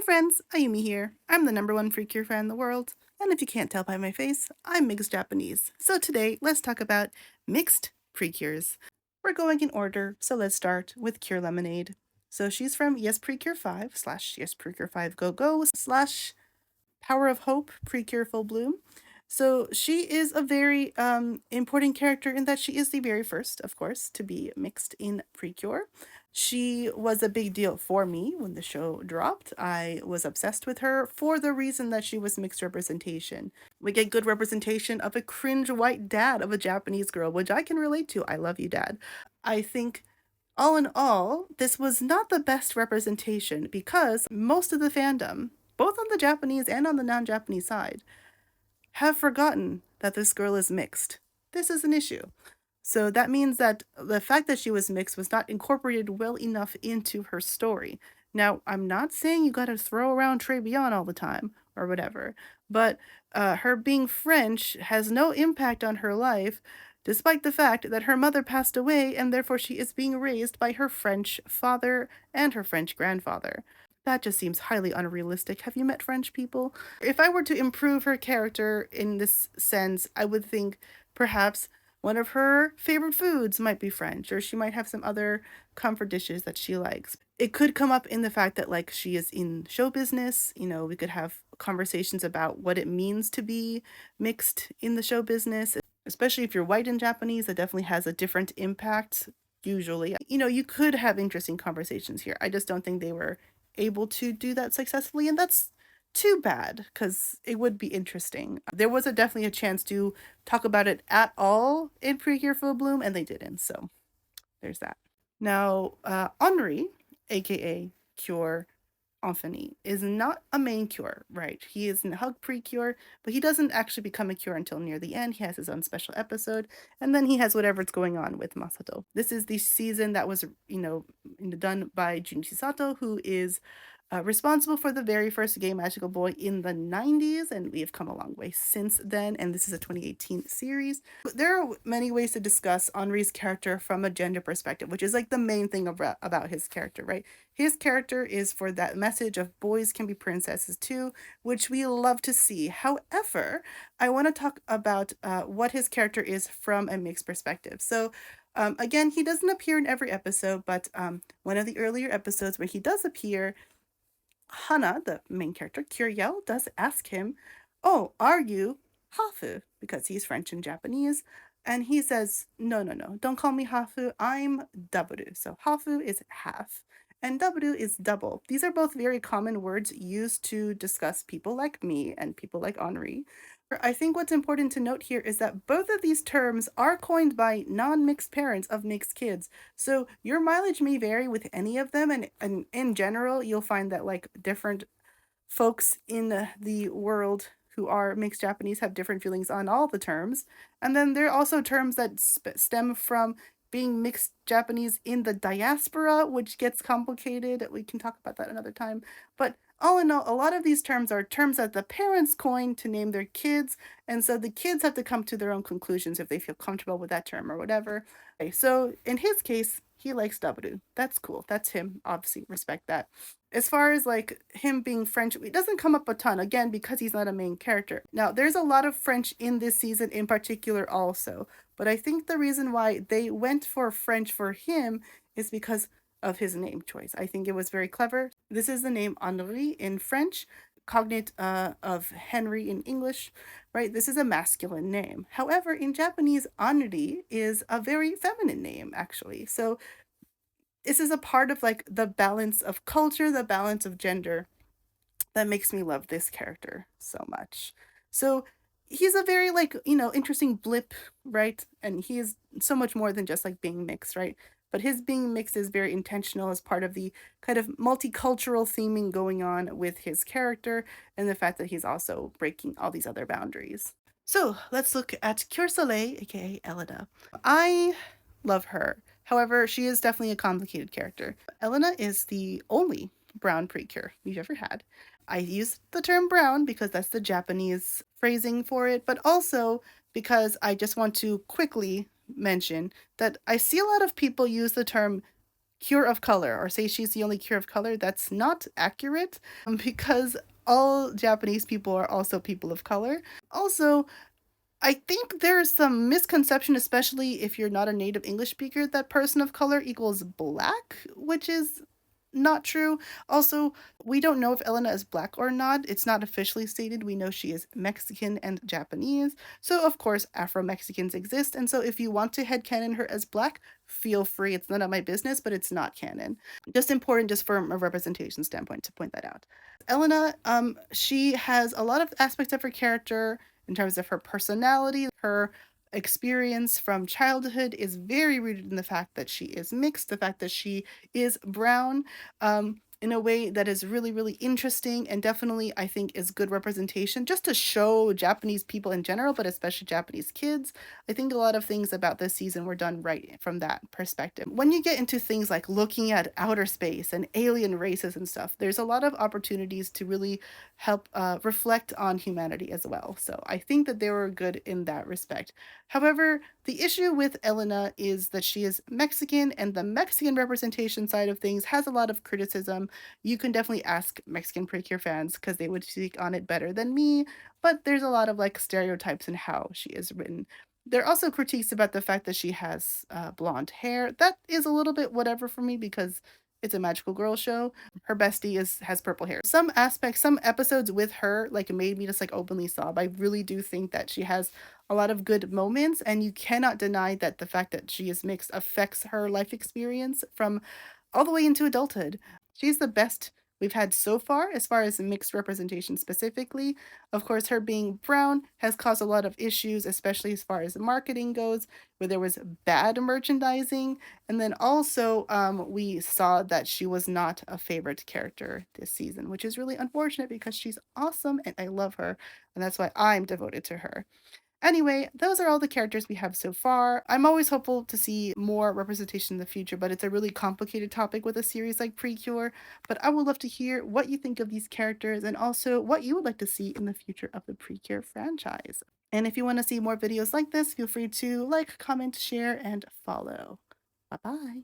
Hi friends, Ayumi here. I'm the #1 PreCure fan in the world, and if you can't tell by my face, I'm mixed Japanese. So today, let's talk about mixed PreCures. We're going in order, so let's start with Cure Lemonade. So she's from Yes PreCure 5 / Yes PreCure 5 Go Go / Power of Hope PreCure Full Bloom. So she is a very important character in that she is the very first, of course, to be mixed in PreCure. She was a big deal for me when the show dropped. I was obsessed with her for the reason that she was mixed representation. We get good representation of a cringe white dad of a Japanese girl, which I can relate to. I love you, dad. I think all in all, this was not the best representation because most of the fandom, both on the Japanese and on the non-Japanese side, have forgotten that this girl is mixed. This is an issue. So that means that the fact that she was mixed was not incorporated well enough into her story. Now, I'm not saying you gotta throw around Trebian all the time or whatever, but her being French has no impact on her life, despite the fact that her mother passed away and therefore she is being raised by her French father and her French grandfather. That just seems highly unrealistic. Have you met French people? If I were to improve her character in this sense, I would think perhaps one of her favorite foods might be French, or she might have some other comfort dishes that she likes. It could come up in the fact that, like, she is in show business. We could have conversations about what it means to be mixed in the show business, especially if you're white and Japanese. That definitely has a different impact, usually. You could have interesting conversations here. I just don't think they were able to do that successfully, and that's too bad because it would be interesting. There was definitely a chance to talk about it at all in PreCure Full Bloom, and they didn't, so there's that. Now, Henri, aka Cure Anthony, is not a main cure, right? He is in Hug PreCure, but he doesn't actually become a cure until near the end. He has his own special episode, and then he has whatever's going on with Masato. This is the season that was, done by Junichi Sato, who is responsible for the very first gay magical boy in the 90s, and we have come a long way since then, and this is a 2018 series. There are many ways to discuss Henri's character from a gender perspective, which is like the main thing about his character, right? His character is for that message of boys can be princesses too, which we love to see. However, I want to talk about what his character is from a mixed perspective. So again, he doesn't appear in every episode, but one of the earlier episodes where he does appear, Hana, the main character, Kiriel, does ask him, "Oh, are you Hafu?" Because he's French and Japanese. And he says, "No, no, no, don't call me Hafu. I'm Daburu." So Hafu is half, and Daburu is double. These are both very common words used to discuss people like me and people like Henri. I think what's important to note here is that both of these terms are coined by non-mixed parents of mixed kids. So your mileage may vary with any of them, and in general, you'll find that like different folks in the world who are mixed Japanese have different feelings on all the terms. And then there are also terms that stem from being mixed Japanese in the diaspora, which gets complicated. We can talk about that another time. But all in all, a lot of these terms are terms that the parents coined to name their kids, and so the kids have to come to their own conclusions if they feel comfortable with that term or whatever. Okay, so in his case, he likes W. That's cool. That's him. Obviously, respect that. As far as like him being French, it doesn't come up a ton, again, because he's not a main character. Now, there's a lot of French in this season in particular also, but I think the reason why they went for French for him is because of his name choice. I think it was very clever. This is the name Henri in French, cognate of Henry in English, right? This is a masculine name. However, in Japanese, Henri is a very feminine name, actually. So this is a part of like the balance of culture, the balance of gender that makes me love this character so much. So he's a very like, interesting blip, right? And he is so much more than just like being mixed, right? But his being mixed is very intentional as part of the kind of multicultural theming going on with his character and the fact that he's also breaking all these other boundaries. So let's look at Cure Soleil, aka Elena. I love her. However, she is definitely a complicated character. Elena is the only brown PreCure we've ever had. I use the term brown because that's the Japanese phrasing for it, but also because I just want to quickly mention that I see a lot of people use the term cure of color or say she's the only cure of color. That's not accurate because all Japanese people are also people of color. Also, I think there's some misconception, especially if you're not a native English speaker, that person of color equals black, which is not true. Also, we don't know if Elena is black or not. It's not officially stated. We know she is Mexican and Japanese. So, of course, Afro Mexicans exist. And so, if you want to headcanon her as black, feel free. It's none of my business, but it's not canon. Just important, just from a representation standpoint, to point that out. Elena, she has a lot of aspects of her character in terms of her personality. Her experience from childhood is very rooted in the fact that she is mixed, the fact that she is brown, in a way that is really, really interesting and definitely, I think, is good representation just to show Japanese people in general, but especially Japanese kids. I think a lot of things about this season were done right from that perspective. When you get into things like looking at outer space and alien races and stuff, there's a lot of opportunities to really help reflect on humanity as well. So I think that they were good in that respect. However, the issue with Elena is that she is Mexican, and the Mexican representation side of things has a lot of criticism. You can definitely ask Mexican PreCure fans because they would speak on it better than me, but there's a lot of like stereotypes in how she is written. There are also critiques about the fact that she has blonde hair. That is a little bit whatever for me because it's a magical girl show. Her bestie has purple hair. Some aspects, some episodes with her like made me just like openly sob. I really do think that she has a lot of good moments, and you cannot deny that the fact that she is mixed affects her life experience from all the way into adulthood. She's the best we've had so far as mixed representation specifically. Of course, her being brown has caused a lot of issues, especially as far as marketing goes, where there was bad merchandising. And then also, we saw that she was not a favorite character this season, which is really unfortunate because she's awesome and I love her. And that's why I'm devoted to her. Anyway, those are all the characters we have so far. I'm always hopeful to see more representation in the future, but it's a really complicated topic with a series like PreCure. But I would love to hear what you think of these characters and also what you would like to see in the future of the PreCure franchise. And if you want to see more videos like this, feel free to like, comment, share, and follow. Bye bye.